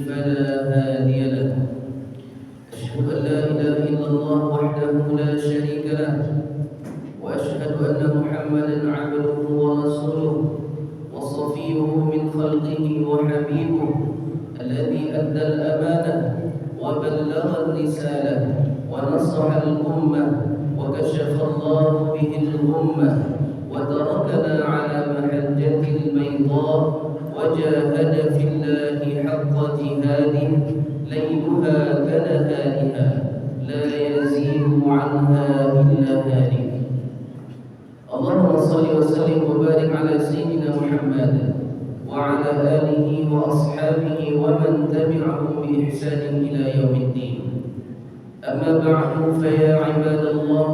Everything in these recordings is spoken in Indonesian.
فلا هادي له. أشهد أن لا إله إلا الله وحده لا شريك له، وأشهد أن محمدا عبده ورسوله وصفيه من خلقه وحبيبه الذي أدى الأمانة وبلغ الرسالة ونصح الأمة وكشف الله به الغمة وتركنا على محجة البيضاء وجاهد في الله حق جهاده ليلها كنهارها لا يزيغ عنها إلا هالك. اللهم صل وسلم وبارك على سيدنا محمد وعلى آله وأصحابه ومن تبعهم بإحسان إلى يوم الدين. أما بعد فيا عباد الله،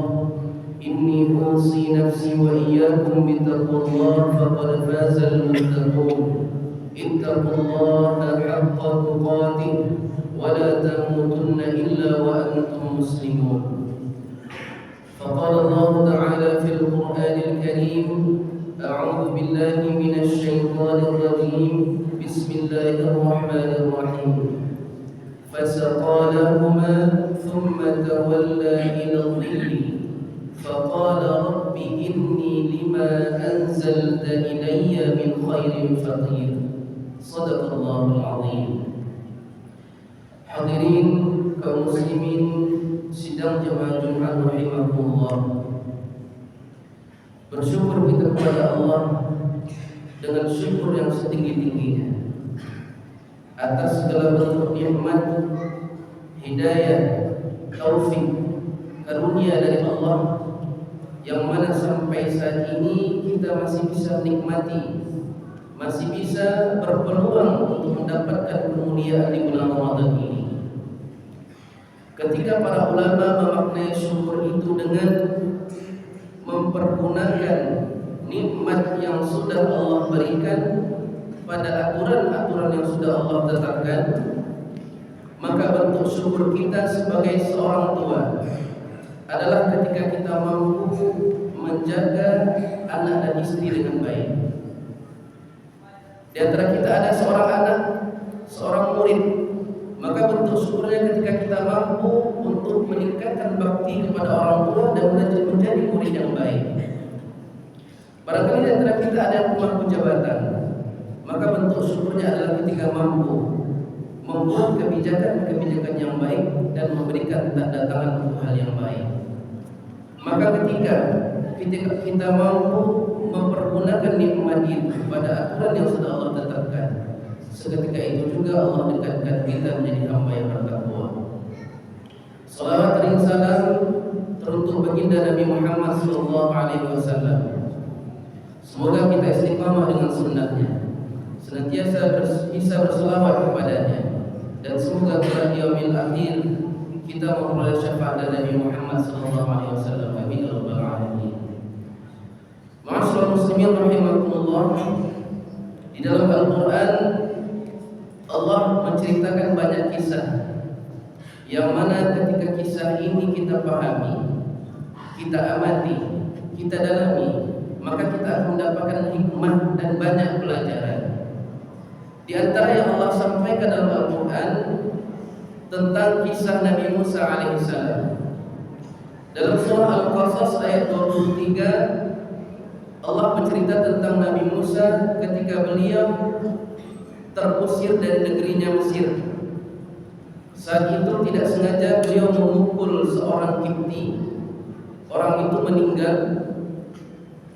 إني أوصي نفسي وإياكم بتقوى الله فقد فاز المتقون. اتقوا الله حق تقاته ولا تموتن إلا وأنتم مسلمون. فقال الله تعالى في القرآن الكريم: أعوذ بالله من الشيطان الرجيم، بسم الله الرحمن الرحيم. فسقى لهما ثم تولى إلى الظل فقال رب إني لما أنزلت إلي من خير فقير. صدق الله العظيم. Hadirin kaum muslimin sidang jemaah Jumat rahimahumullah, bersyukur kita kepada Allah dengan syukur yang setinggi-tingginya atas segala bentuk nikmat, hidayah, taufik, karunia dari Allah yang mana sampai saat ini kita masih bisa nikmati, masih bisa berpeluang untuk mendapatkan kemuliaan di bulan Ramadan ini. Ketika para ulama memaknai syukur itu dengan mempergunakan nikmat yang sudah Allah berikan pada aturan-aturan yang sudah Allah tetapkan, maka bentuk syukur kita sebagai seorang tua adalah ketika kita mampu menjaga anak dan istri dengan baik. Di antara kita ada seorang anak, seorang murid, maka bentuk syukurnya ketika kita mampu untuk meningkatkan bakti kepada orang tua dan menjadi murid yang baik. Barangkali di antara kita ada yang pemangku jabatan, maka bentuk syukurnya adalah ketika mampu membuat kebijakan-kebijakan yang baik dan memberikan tanda tangan untuk hal yang baik. Maka ketika kita mampu mempergunakan nikmat itu pada aturan yang sudah Allah tetapkan, seketika itu juga Allah dekatkan kita menjadi hamba yang bertakwa. Salawat dan salam teruntuk baginda Nabi Muhammad SAW. Semoga kita istiqamah dengan sunnahnya, senantiasa bisa berselawat kepadanya, dan semoga pada yaumil akhir kita memperoleh syafaat dari Nabi Muhammad SAW. Amin ya rabbal alamin. Ma'asyiral muslimin rahimakumullah, di dalam Al-Quran Allah menceritakan banyak kisah yang mana ketika kisah ini kita pahami, kita amati, kita dalami, maka kita akan mendapatkan hikmah dan banyak pelajaran. Di antara yang Allah sampaikan dalam Al-Quran tentang kisah Nabi Musa alaihissalam. Dalam surah Al-Qasas ayat 23, Allah bercerita tentang Nabi Musa ketika beliau terusir dari negerinya Mesir. Saat itu tidak sengaja beliau memukul seorang Kipti. Orang itu meninggal,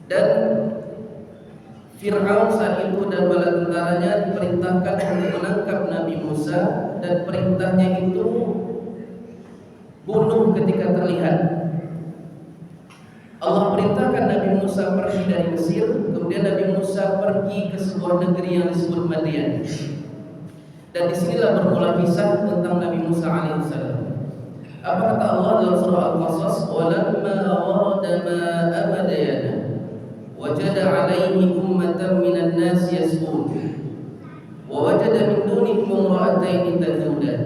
dan Fir'aun saat itu dan bala tentaranya diperintahkan untuk menangkap Nabi Musa, dan perintahnya itu bunuh ketika terlihat. Allah perintahkan Nabi Musa pergi dari Mesir, kemudian Nabi Musa pergi ke sebuah negeri yang disebut Madian. Dan disinilah bermula kisah tentang Nabi Musa alaihissalam. Apa kata Allah dalam surah Al-Qasas? Walamma warada ma'a Madyana wajada 'alaihi ummatan minan nas yasqun wa wajada min dunihim imra'atayn tazudan.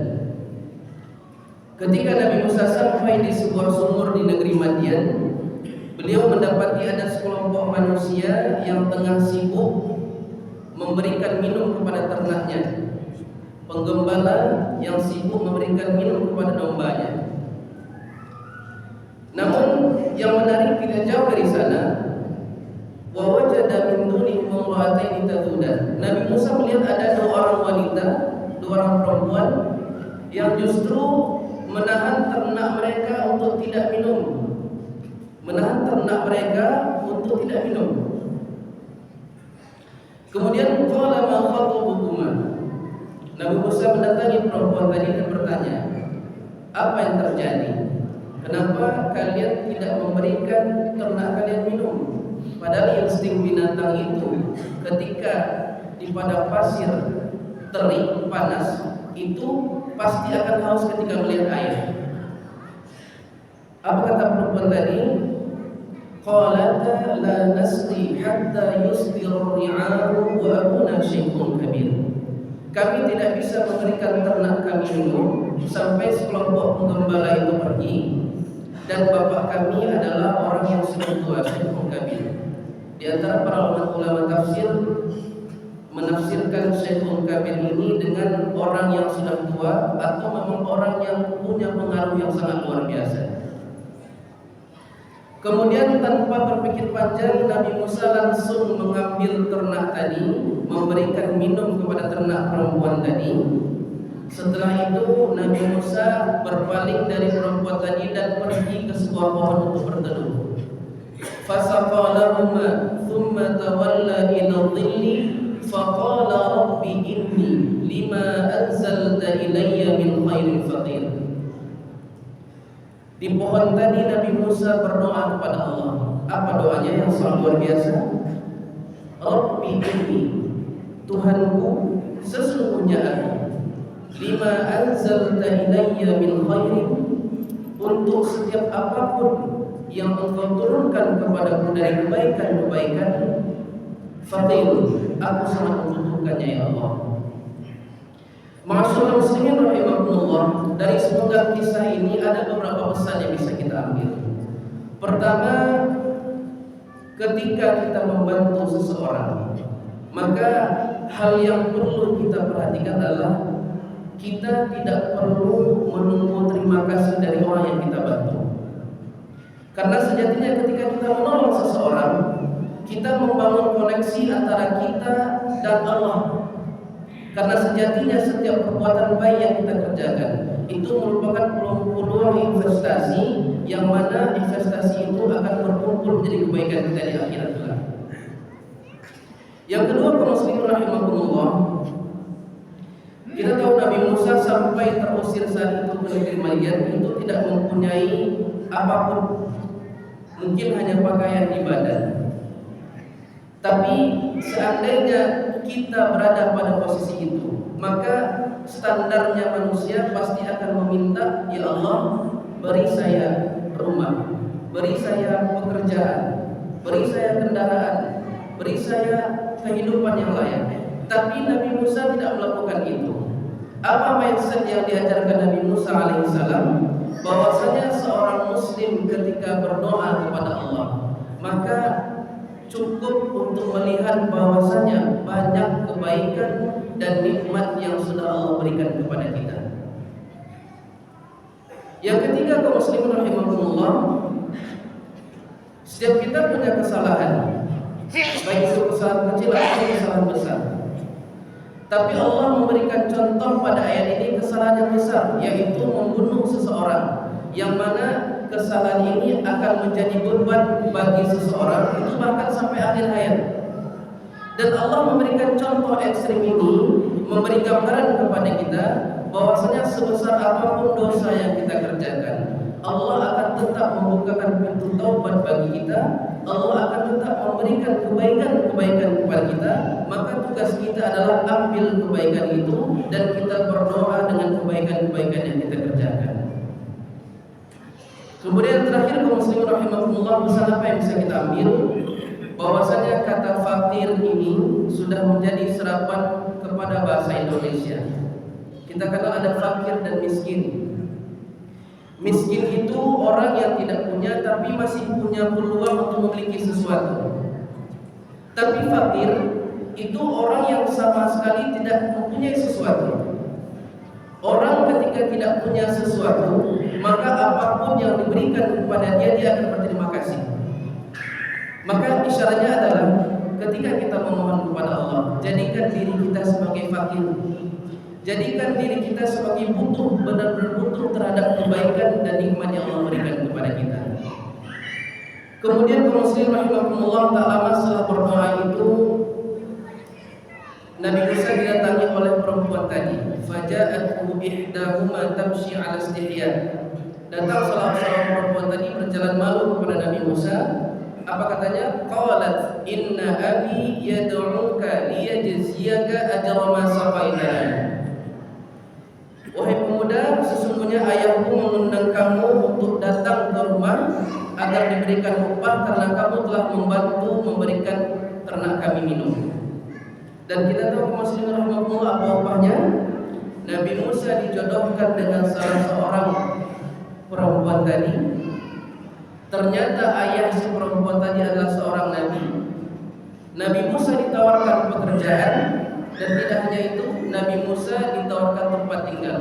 Ketika Nabi Musa sampai di sebuah sumur di negeri Madian, beliau mendapati ada sekelompok manusia yang tengah sibuk memberikan minum kepada ternaknya. penggembala yang sibuk memberikan minum kepada dombanya. Namun yang menarik tidak jauh dari sana, wa wajada min duni imra'ataini tazudan. Nabi Musa melihat ada dua orang wanita, dua orang perempuan yang justru menahan ternak mereka untuk tidak minum. Menahan ternak mereka untuk tidak minum. Kemudian qala ma khatubukuma. Nabi Musa mendatangi perempuan tadi dan bertanya, apa yang terjadi? Kenapa kalian tidak memberikan ternak kalian minum? Padahal insting binatang itu ketika di padang pasir terik panas itu pasti akan haus ketika melihat air. Apa kata perempuan tadi? Qalata la nasqi hatta yusdira ar-ri'a'u wa abuna shaykhun kabir. Kami tidak bisa memberikan ternak kami minum sampai sekelompok penggembala itu pergi, dan bapak kami adalah orang yang sudah tua, shaykhun kabir. Di antara para ulama tafsir menafsirkan shaykhun kabir ini dengan orang yang sudah tua atau memang orang yang punya pengaruh yang sangat luar biasa. Kemudian tanpa berpikir panjang, Nabi Musa langsung mengambil ternak tadi, memberikan minum kepada ternak perempuan tadi. Setelah itu Nabi Musa berpaling dari perempuan tadi dan pergi ke sebuah pohon untuk berteduh. Fasaqalahuma thumma tawalla ila dhilli faqala rabbi inni lima anzalta ilayya min khairin faqir. Di pohon tadi Nabi Musa berdoa kepada Allah. Apa doanya yang sangat luar biasa? Rabbi inni, Tuhanku, sesungguhnya aku, lima anzalta ilayya min khairin, untuk setiap apapun yang engkau turunkan kepadaku dari kebaikan-kebaikan, faqir, aku sangat membutuhkannya ya Allah. Ma'asyiral muslimin rahimakumullah, dari semoga kisah ini ada beberapa pesan yang bisa kita ambil. Pertama, ketika kita membantu seseorang, maka hal yang perlu kita perhatikan adalah kita tidak perlu menunggu terima kasih dari orang yang kita bantu. Karena sejatinya ketika kita menolong seseorang, kita membangun koneksi antara kita dan Allah. Karena sejatinya setiap perbuatan baik yang kita kerjakan itu merupakan peluang investasi, yang mana investasi itu akan berkumpul menjadi kebaikan kita di akhirat kelak. Yang kedua, kaum muslimin rahimakumullah, kita tahu Nabi Musa sampai terusir saat itu ke negeri Madian itu tidak mempunyai apapun, mungkin hanya pakaian di badan. Tapi seandainya kita berada pada posisi itu, maka standarnya manusia pasti akan meminta, ya Allah, beri saya rumah, beri saya pekerjaan, beri saya kendaraan, beri saya kehidupan yang layak. Tapi Nabi Musa tidak melakukan itu. Apa mindset yang diajarkan Nabi Musa alaihissalam? Bahwasanya seorang muslim ketika berdoa kepada Allah, maka cukup untuk melihat bahwasanya banyak kebaikan dan nikmat yang sudah Allah berikan kepada kita. Yang ketiga, kaum muslimin rahimakumullah, setiap kita punya kesalahan, baik itu kesalahan kecil atau kesalahan besar. Tapi Allah memberikan contoh pada ayat ini kesalahan yang besar, yaitu membunuh seseorang, yang mana kesalahan ini akan menjadi beban bagi seseorang itu bahkan sampai akhir hayat. Dan Allah memberikan contoh ekstrim ini, memberi gambaran kepada kita bahwasanya sebesar apapun dosa yang kita kerjakan, Allah akan tetap membukakan pintu taubat bagi kita. Allah akan tetap memberikan kebaikan-kebaikan kepada kita. Maka tugas kita adalah ambil kebaikan itu dan kita berdoa dengan kebaikan-kebaikan yang kita kerjakan. Kemudian terakhir, kaum muslimin rahimahumullah, pesan apa yang bisa kita ambil? Bahwasanya kata fakir ini sudah menjadi serapan kepada bahasa Indonesia. Kita kenal ada fakir dan miskin. Miskin itu orang yang tidak punya tapi masih punya peluang untuk memiliki sesuatu. Tapi fakir itu orang yang sama sekali tidak mempunyai sesuatu. ketika tidak punya sesuatu, maka apapun yang diberikan kepada dia akan berterima kasih. Maka isyaratnya adalah ketika kita memohon kepada Allah, jadikan diri kita sebagai fakir, jadikan diri kita sebagai butuh, benar-benar butuh terhadap kebaikan dan nikmat yang Allah berikan kepada kita. Kemudian kaum muslimin rahimakumullah, tak lama setelah berdoa itu Nabi Musa didatangi oleh perempuan tadi. Faja'athu ihdahuma tamshi 'ala istihya. Datang salah seorang perempuan tadi berjalan malu kepada Nabi Musa. Apa katanya? Qalat inna abi yad'uka liyajziyaka ajra ma saqaitana. Wahai pemuda, sesungguhnya ayahku mengundang kamu untuk datang ke rumah agar diberikan upah karena kamu telah membantu memberikan ternak kami minum. Dan kita tahu muslimin rahimahullah apa upahnya? Nabi Musa dijodohkan dengan salah seorang perempuan tadi. Ternyata ayah si perempuan tadi adalah seorang nabi. Nabi Musa ditawarkan pekerjaan, dan tidak hanya itu, Nabi Musa ditawarkan tempat tinggal.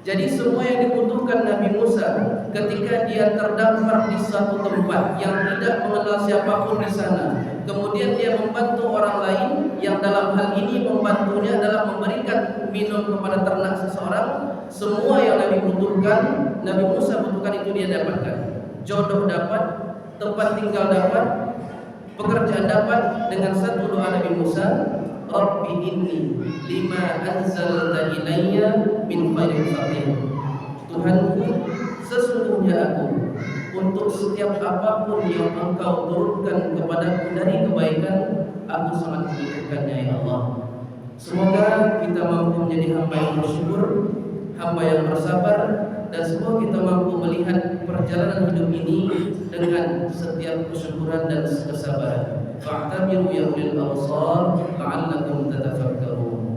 Jadi semua yang dibutuhkan Nabi Musa ketika dia terdampar di satu tempat yang tidak mengenal siapapun di sana, kemudian dia membantu orang lain yang dalam hal ini membantunya adalah memberikan minum kepada ternak seseorang. Semua yang Nabi butuhkan, Nabi Musa butuhkan itu dia dapatkan. Jodoh dapat, tempat tinggal dapat, pekerjaan dapat dengan satu doa Nabi Musa, Rabbi inni lima anzalta ilayya min khairin faqir. Tuhanku, sesungguhnya aku untuk setiap apapun yang Engkau turunkan kepadaku dari kebaikan, aku sangat membutuhkannya ya Allah. Semoga kita mampu menjadi hamba yang bersyukur, hamba yang bersabar, dan semoga kita mampu melihat perjalanan hidup ini dengan setiap kesyukuran dan kesabaran. Fa'tabiru ya ulil absar la'allakum tatafakkarun.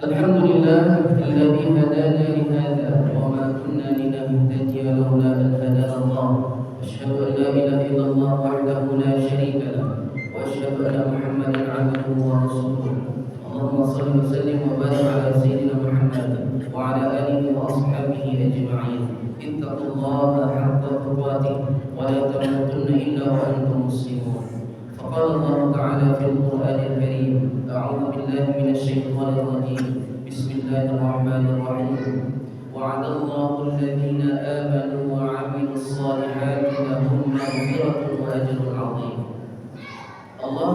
Alhamdulillah alladzi hadana li hadza wa ma kunna linahtadiya laula an hadana Allah. Asyhadu an la ilaha illallah wahdahu la syarika lahu wa asyhadu anna Muhammadan 'abduhu wa rasuluh. Allahumma shalli wa sallim wa barik ala sayyidina Muhammad wa ala alihi wa ashabihi ajma'in. Ittaqullaha haqqa tuqatih wa la tamutunna illa wa antum muslimun. فقال الله تعالى في القرآن الكريم أعوذ بالله من الشيطان الرجيم بسم الله الرحمن الرحيم وعد الله الذين آمنوا وعملوا الصالحات لهم مغفرة وأجر عظيم. Allah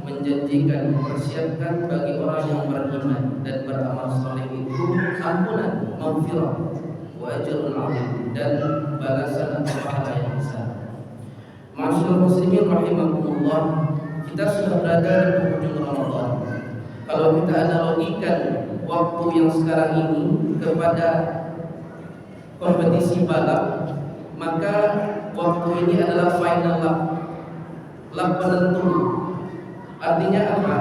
menjanjikan, mempersiapkan bagi orang yang beriman dan beramal saleh itu ampunan, maghfirah, wa ajrun 'azim, dan balasan atau pahala yang besar. Masyaallah muslimin rahimakumullah, kita sudah berada di penghujung Ramadan. Kalau kita analogikan waktu yang sekarang ini kepada kompetisi balap, maka waktu ini adalah final lap, lap penentu. Artinya apa?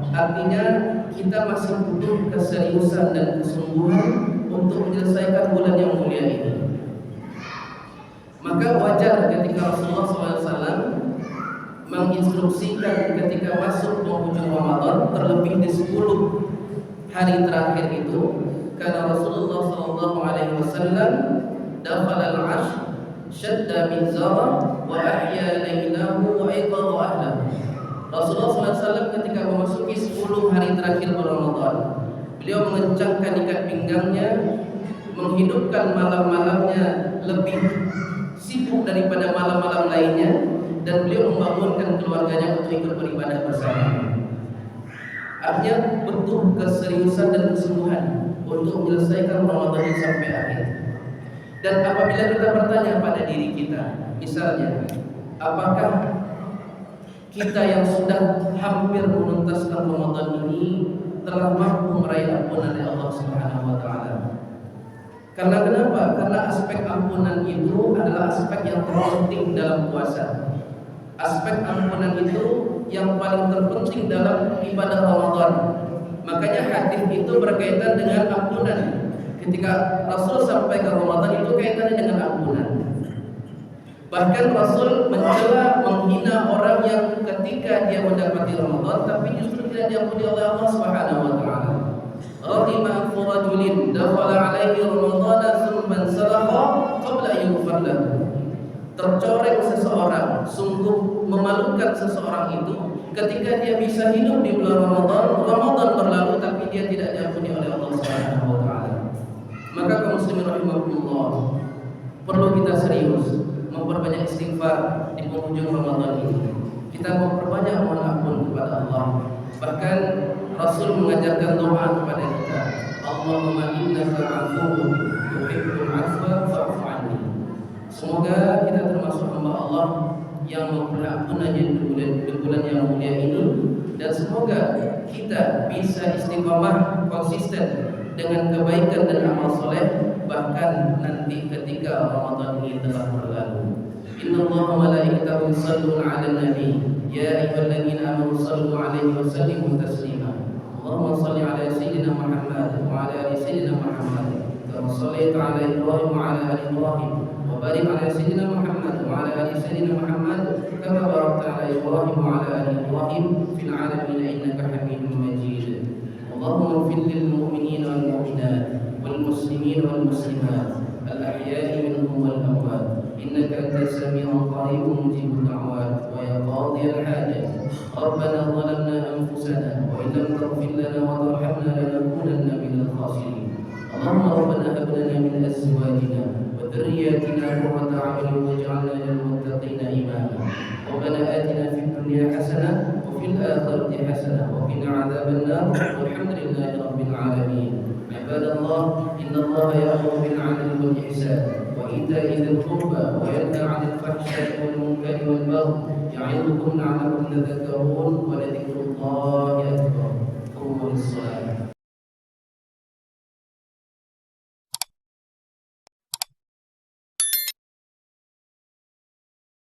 Artinya kita masih butuh keseriusan dan kesungguhan untuk menyelesaikan bulan yang mulia ini. Maka wajar ketika Rasulullah SAW menginstruksikan ketika masuk penghujung Ramadan, terlebih di 10 hari terakhir itu, karena Rasulullah SAW dafal al-'ashr, syadda mizara, wa ahya laylahu wa iqadha ahlahu. Rasulullah SAW ketika memasuki 10 hari terakhir Ramadan, beliau mengencangkan ikat pinggangnya, menghidupkan malam-malamnya lebih sibuk daripada malam-malam lainnya, dan beliau membangunkan keluarganya untuk ikut beribadah bersama. Artinya butuh keseriusan dan kesungguhan untuk menyelesaikan Ramadan ini sampai akhir. Dan apabila kita bertanya pada diri kita, misalnya, apakah kita yang sudah hampir menuntaskan Ramadan ini telah mampu meraih ampunan dari Allah Subhanahu wa taala? Karena kenapa? Karena aspek ampunan itu adalah aspek yang terpenting dalam puasa. Aspek ampunan itu yang paling terpenting dalam ibadah Ramadan. Makanya hadis itu berkaitan dengan ampunan. Ketika Rasul sampai ke Ramadan itu kaitannya dengan ampunan. Bahkan Rasul mencela, menghina orang yang ketika dia mendapati Ramadan tapi justru tidak diampuni oleh Allah Subhanahu wa taala. Raghima anfu rajulin dakhala alaihi Ramadan thumma salakha qabla yughfar lahu. Tercoreng seseorang, sungguh memalukan seseorang itu ketika dia bisa hidup di bulan Ramadan berlalu tapi dia tidak diampuni oleh Allah Subhanahu wa taala. Maka kaum muslimin rahimakumullah, perlu kita serius memperbanyak istighfar di penghujung Ramadan ini. Kita memperbanyak mohon ampun kepada Allah. Bahkan Rasul mengajarkan doa kepada kita, Allahumma innaka 'afuwwun tuhibbul 'afwa fa'fu 'anni. Semoga kita termasuk hamba Allah yang memperoleh ampunannya di bulan yang mulia ini, dan semoga kita bisa istiqamah konsisten dengan kebaikan dan amal soleh bahkan nanti ketika Ramadan ini telah berlalu. Innallaha wa malaikatahu yusholluna 'alan nabi ya ayyuhalladzina amanu shallu 'alaihi wa sallimu taslima. Allahumma shalli 'ala sayyidina Muhammad wa 'ala ali sayyidina Muhammad kama shallaita 'ala Ibrahim wa 'ala ali Ibrahim wa barik 'ala sayyidina Muhammad wa 'ala ali sayyidina Muhammad kama barakta 'ala Ibrahim wa 'ala ali Ibrahim fil 'alamin innaka Hamidum Majid. Allahumma ighfir lil mu'minina wal mu'minat wal muslimin wal muslimat al ahya'i minhum wal amwat innaka antas sami'un qaribun mujibud da'wat wa ya qadiyal hajat. Rabbana zalamna anfusana wa in lam taghfir lana wa tarhamna lanakunanna minal khasirin. Allahumma rabbana hab lana min azwajina wa dhurriyyatina qurrata a'yun waj'alna lil muttaqina imama. Rabbana atina fid dunya hasanah wa fil akhirati hasanah wa qina 'adzaban nar. Walhamdulillahi rabbil alamin. Ibadallah, innallaha ya'muru bil 'adli wal ihsan wa ita'i dzil qurba wa yanha 'anil fahsya'i wal munkari wal baghi ya'idukum la'allakum tadhakkarun.